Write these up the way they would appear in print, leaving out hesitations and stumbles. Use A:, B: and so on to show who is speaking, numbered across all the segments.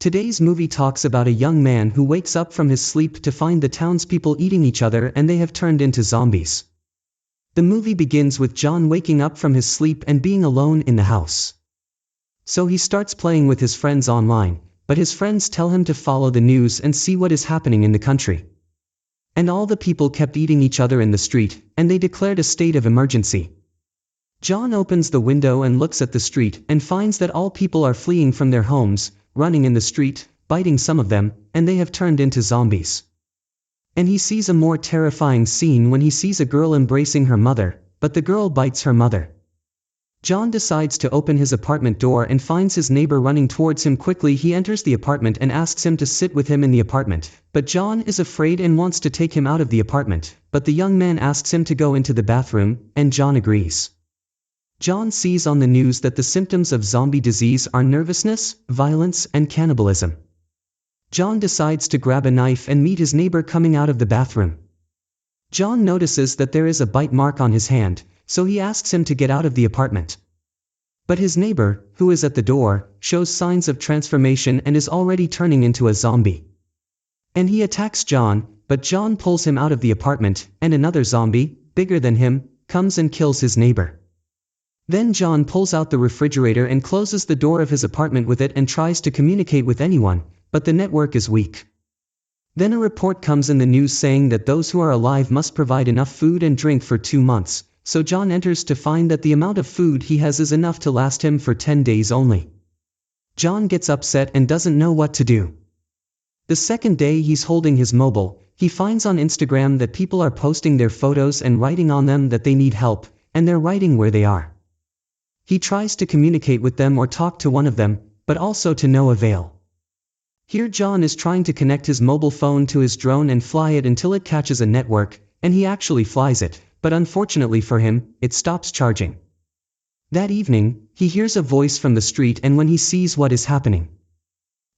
A: Today's movie talks about a young man who wakes up from his sleep to find the townspeople eating each other and they have turned into zombies. The movie begins with John waking up from his sleep and being alone in the house. So he starts playing with his friends online, but his friends tell him to follow the news and see what is happening in the country. And all the people kept eating each other in the street, and they declared a state of emergency. John opens the window and looks at the street and finds that all people are fleeing from their homes, running in the street, biting some of them, and they have turned into zombies. And he sees a more terrifying scene when he sees a girl embracing her mother, but the girl bites her mother. John decides to open his apartment door and finds his neighbor running towards him quickly. He enters the apartment and asks him to sit with him in the apartment, but John is afraid and wants to take him out of the apartment, but the young man asks him to go into the bathroom, and John agrees. John sees on the news that the symptoms of zombie disease are nervousness, violence, and cannibalism. John decides to grab a knife and meet his neighbor coming out of the bathroom. John notices that there is a bite mark on his hand, so he asks him to get out of the apartment. But his neighbor, who is at the door, shows signs of transformation and is already turning into a zombie. And he attacks John, but John pulls him out of the apartment, and another zombie, bigger than him, comes and kills his neighbor. Then John pulls out the refrigerator and closes the door of his apartment with it and tries to communicate with anyone, but the network is weak. Then a report comes in the news saying that those who are alive must provide enough food and drink for 2 months, so John enters to find that the amount of food he has is enough to last him for 10 days only. John gets upset and doesn't know what to do. The second day he's holding his mobile, he finds on Instagram that people are posting their photos and writing on them that they need help, and they're writing where they are. He tries to communicate with them or talk to one of them, but also to no avail. Here John is trying to connect his mobile phone to his drone and fly it until it catches a network, and he actually flies it, but unfortunately for him, it stops charging. That evening, he hears a voice from the street, and when he sees what is happening,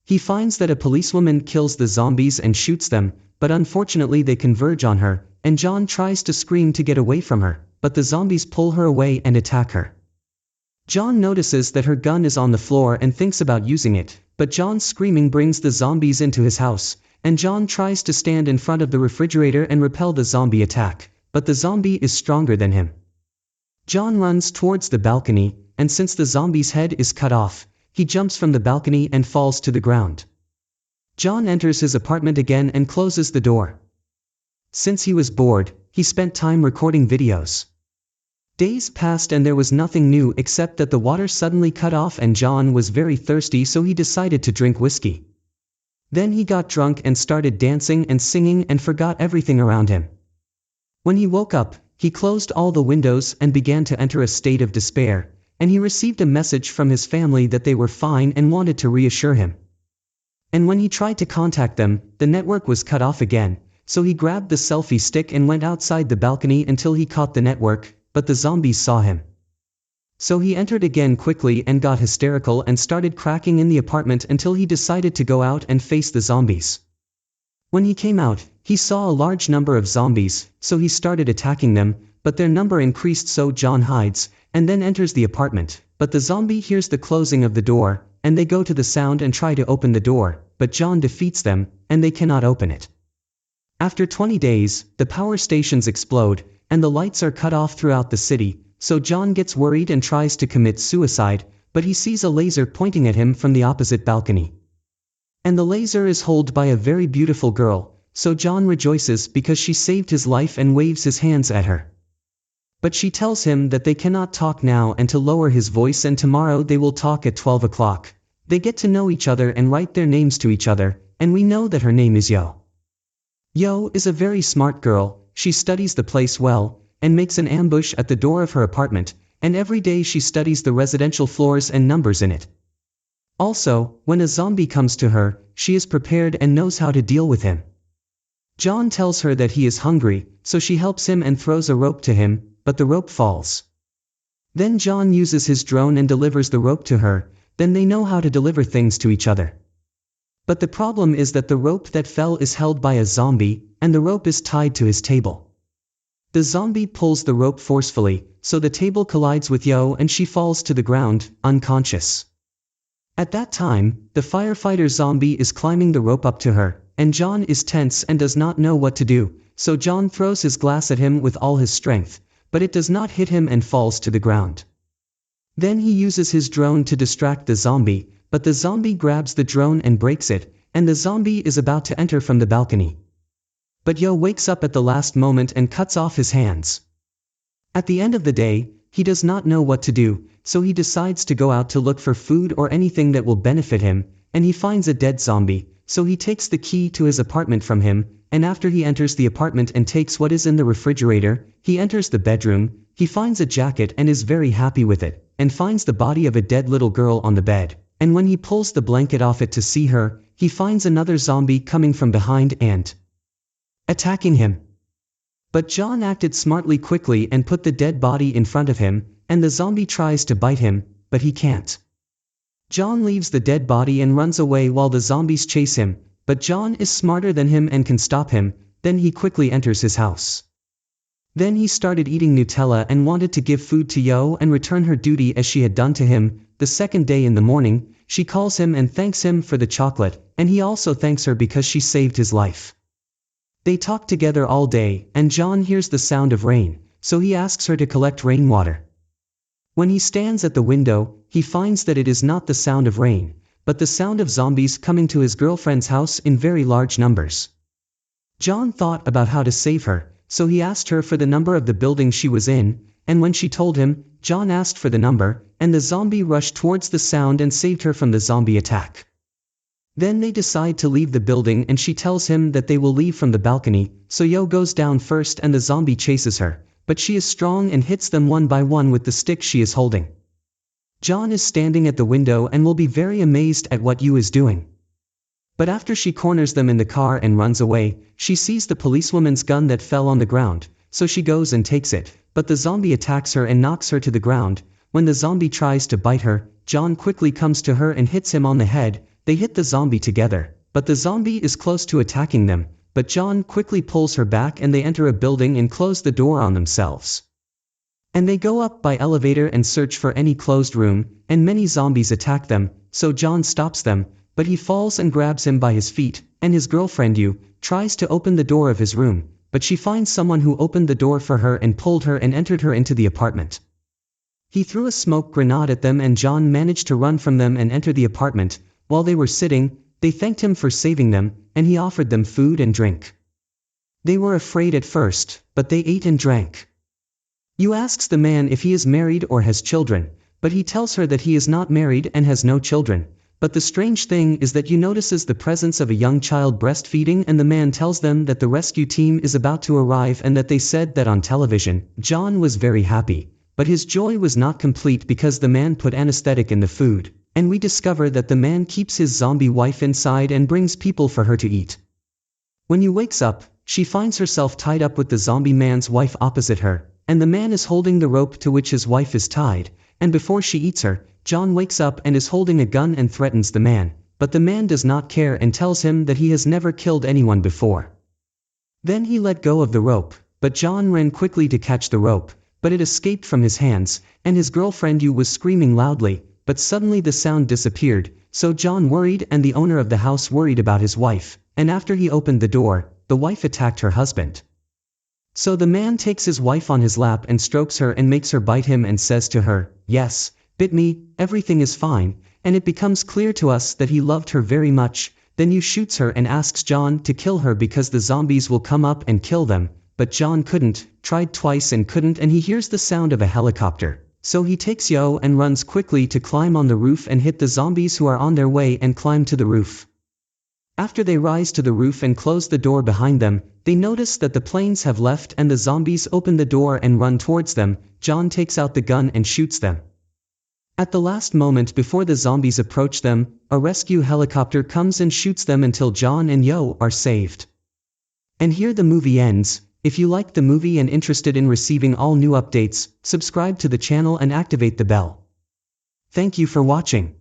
A: he finds that a policewoman kills the zombies and shoots them, but unfortunately they converge on her, and John tries to scream to get away from her, but the zombies pull her away and attack her. John notices that her gun is on the floor and thinks about using it, but John's screaming brings the zombies into his house, and John tries to stand in front of the refrigerator and repel the zombie attack, but the zombie is stronger than him. John runs towards the balcony, and since the zombie's head is cut off, he jumps from the balcony and falls to the ground. John enters his apartment again and closes the door. Since he was bored, he spent time recording videos. Days passed and there was nothing new except that the water suddenly cut off and John was very thirsty, so he decided to drink whiskey. Then he got drunk and started dancing and singing and forgot everything around him. When he woke up, he closed all the windows and began to enter a state of despair, and he received a message from his family that they were fine and wanted to reassure him. And when he tried to contact them, the network was cut off again, so he grabbed the selfie stick and went outside the balcony until he caught the network, but the zombies saw him. So he entered again quickly and got hysterical and started cracking in the apartment until he decided to go out and face the zombies. When he came out, he saw a large number of zombies, so he started attacking them, but their number increased, so John hides, and then enters the apartment, but the zombie hears the closing of the door, and they go to the sound and try to open the door, but John defeats them, and they cannot open it. After 20 days, the power stations explode, and the lights are cut off throughout the city, so John gets worried and tries to commit suicide, but he sees a laser pointing at him from the opposite balcony. And the laser is held by a very beautiful girl, so John rejoices because she saved his life and waves his hands at her. But she tells him that they cannot talk now and to lower his voice, and tomorrow they will talk at 12 o'clock. They get to know each other and write their names to each other, and we know that her name is Yo. Yo is a very smart girl. She studies the place well, and makes an ambush at the door of her apartment, and every day she studies the residential floors and numbers in it. Also, when a zombie comes to her, she is prepared and knows how to deal with him. John tells her that he is hungry, so she helps him and throws a rope to him, but the rope falls. Then John uses his drone and delivers the rope to her, then they know how to deliver things to each other. But the problem is that the rope that fell is held by a zombie, and the rope is tied to his table. The zombie pulls the rope forcefully, so the table collides with Yo and she falls to the ground, unconscious. At that time, the firefighter zombie is climbing the rope up to her, and John is tense and does not know what to do, so John throws his glass at him with all his strength, but it does not hit him and falls to the ground. Then he uses his drone to distract the zombie, but the zombie grabs the drone and breaks it, and the zombie is about to enter from the balcony. But Yo wakes up at the last moment and cuts off his hands. At the end of the day, he does not know what to do, so he decides to go out to look for food or anything that will benefit him, and he finds a dead zombie, so he takes the key to his apartment from him, and after he enters the apartment and takes what is in the refrigerator, he enters the bedroom, he finds a jacket and is very happy with it, and finds the body of a dead little girl on the bed, and when he pulls the blanket off it to see her, he finds another zombie coming from behind and attacking him. But John acted smartly quickly and put the dead body in front of him, and the zombie tries to bite him, but he can't. John leaves the dead body and runs away while the zombies chase him, but John is smarter than him and can stop him, then he quickly enters his house. Then he started eating Nutella and wanted to give food to Yo and return her duty as she had done to him. The second day in the morning, she calls him and thanks him for the chocolate, and he also thanks her because she saved his life. They talk together all day, and John hears the sound of rain, so he asks her to collect rainwater. When he stands at the window, he finds that it is not the sound of rain, but the sound of zombies coming to his girlfriend's house in very large numbers. John thought about how to save her, so he asked her for the number of the building she was in, and when she told him, John asked for the number, and the zombie rushed towards the sound and saved her from the zombie attack. Then they decide to leave the building and she tells him that they will leave from the balcony, so Yo goes down first and the zombie chases her, but she is strong and hits them one by one with the stick she is holding. John is standing at the window and will be very amazed at what Yo is doing. But after she corners them in the car and runs away, she sees the policewoman's gun that fell on the ground, so she goes and takes it, but the zombie attacks her and knocks her to the ground. When the zombie tries to bite her, John quickly comes to her and hits him on the head. They hit the zombie together, but the zombie is close to attacking them, but John quickly pulls her back and they enter a building and close the door on themselves. And they go up by elevator and search for any closed room, and many zombies attack them, so John stops them, but he falls and grabs him by his feet, and his girlfriend Yu tries to open the door of his room, but she finds someone who opened the door for her and pulled her and entered her into the apartment. He threw a smoke grenade at them and John managed to run from them and enter the apartment. While they were sitting, they thanked him for saving them, and he offered them food and drink. They were afraid at first, but they ate and drank. Yu asks the man if he is married or has children, but he tells her that he is not married and has no children. But the strange thing is that Yu notices the presence of a young child breastfeeding, and the man tells them that the rescue team is about to arrive and that they said that on television. John was very happy, but his joy was not complete because the man put anesthetic in the food. And we discover that the man keeps his zombie wife inside and brings people for her to eat. When Yu wakes up, she finds herself tied up with the zombie man's wife opposite her, and the man is holding the rope to which his wife is tied, and before she eats her, John wakes up and is holding a gun and threatens the man, but the man does not care and tells him that he has never killed anyone before. Then he let go of the rope, but John ran quickly to catch the rope, but it escaped from his hands, and his girlfriend Yu was screaming loudly. But suddenly the sound disappeared, so John worried and the owner of the house worried about his wife, and after he opened the door, the wife attacked her husband. So the man takes his wife on his lap and strokes her and makes her bite him and says to her, "Yes, bit me, everything is fine," and it becomes clear to us that he loved her very much. Then Yu shoots her and asks John to kill her because the zombies will come up and kill them, but John tried twice and couldn't, and he hears the sound of a helicopter. So he takes Yo and runs quickly to climb on the roof and hit the zombies who are on their way and climb to the roof. After they rise to the roof and close the door behind them, they notice that the planes have left and the zombies open the door and run towards them. John takes out the gun and shoots them. At the last moment before the zombies approach them, a rescue helicopter comes and shoots them until John and Yo are saved. And here the movie ends. If you liked the movie and interested in receiving all new updates, subscribe to the channel and activate the bell. Thank you for watching.